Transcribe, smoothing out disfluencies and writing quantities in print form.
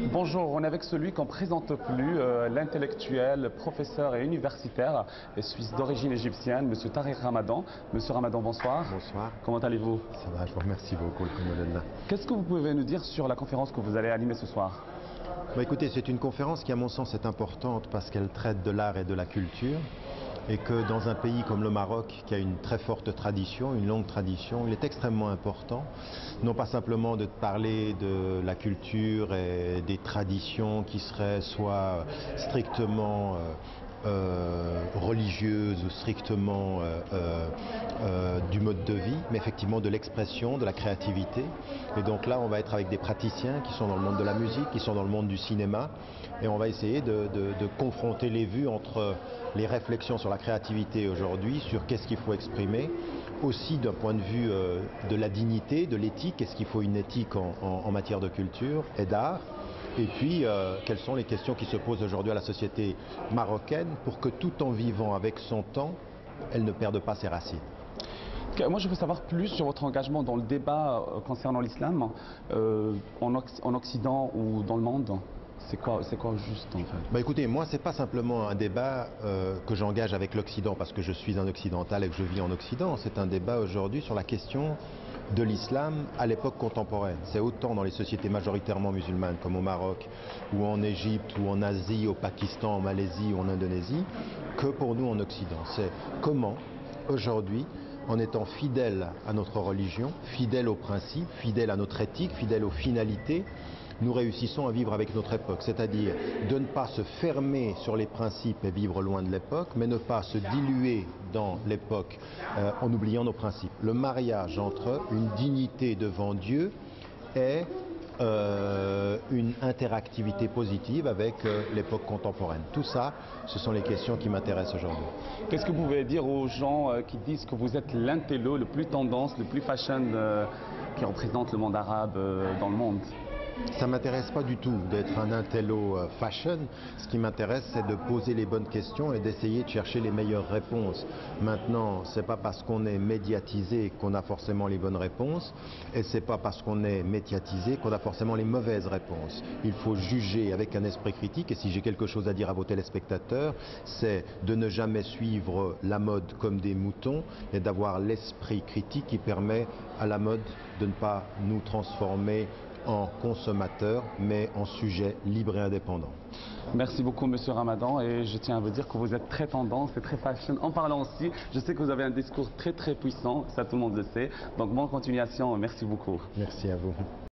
Bonjour, on est avec celui qu'on ne présente plus, l'intellectuel, professeur et universitaire et suisse d'origine égyptienne, Monsieur Tariq Ramadan. Monsieur Ramadan, bonsoir. Bonsoir. Comment allez-vous? Ça va, je vous remercie beaucoup, le Comodella. Qu'est-ce que vous pouvez nous dire sur la conférence que vous allez animer ce soir? Écoutez, c'est une conférence qui, à mon sens, est importante parce qu'elle traite de l'art et de la culture. Et que dans un pays comme le Maroc, qui a une très forte tradition, une longue tradition, il est extrêmement important, non pas simplement de parler de la culture et des traditions qui seraient soit strictement religieuses ou strictement du mode de vie, mais effectivement de l'expression, de la créativité. Et donc là, on va être avec des praticiens qui sont dans le monde de la musique, qui sont dans le monde du cinéma, et on va essayer de confronter les vues entre les réflexions sur la créativité aujourd'hui, sur qu'est-ce qu'il faut exprimer, aussi d'un point de vue de la dignité, de l'éthique, est-ce qu'il faut une éthique en matière de culture et d'art, et puis quelles sont les questions qui se posent aujourd'hui à la société marocaine pour que tout en vivant avec son temps, elle ne perde pas ses racines. Moi, je veux savoir plus sur votre engagement dans le débat concernant l'islam en Occident ou dans le monde. C'est quoi juste en fait? Écoutez, moi c'est pas simplement un débat que j'engage avec l'Occident parce que je suis un occidental et que je vis en Occident. C'est un débat aujourd'hui sur la question de l'islam à l'époque contemporaine. C'est autant dans les sociétés majoritairement musulmanes comme au Maroc ou en Égypte ou en Asie, au Pakistan, en Malaisie ou en Indonésie, que pour nous en Occident. C'est comment aujourd'hui, en étant fidèle à notre religion, fidèle aux principes, fidèle à notre éthique, fidèle aux finalités, nous réussissons à vivre avec notre époque, c'est-à-dire de ne pas se fermer sur les principes et vivre loin de l'époque, mais ne pas se diluer dans l'époque en oubliant nos principes. Le mariage entre une dignité devant Dieu et une interactivité positive avec l'époque contemporaine. Tout ça, ce sont les questions qui m'intéressent aujourd'hui. Qu'est-ce que vous pouvez dire aux gens qui disent que vous êtes l'intello le plus tendance, le plus fashion qui représente le monde arabe dans le monde? Ça ne m'intéresse pas du tout d'être un intello fashion. Ce qui m'intéresse, c'est de poser les bonnes questions et d'essayer de chercher les meilleures réponses. Maintenant, ce n'est pas parce qu'on est médiatisé qu'on a forcément les bonnes réponses, et ce n'est pas parce qu'on est médiatisé qu'on a forcément les mauvaises réponses. Il faut juger avec un esprit critique, et si j'ai quelque chose à dire à vos téléspectateurs, c'est de ne jamais suivre la mode comme des moutons, et d'avoir l'esprit critique qui permet à la mode de ne pas nous transformer en consommateur, mais en sujet libre et indépendant. Merci beaucoup, Monsieur Ramadan, et je tiens à vous dire que vous êtes très tendance et très fashion. En parlant aussi, je sais que vous avez un discours très puissant, ça tout le monde le sait. Donc bonne continuation, merci beaucoup. Merci à vous.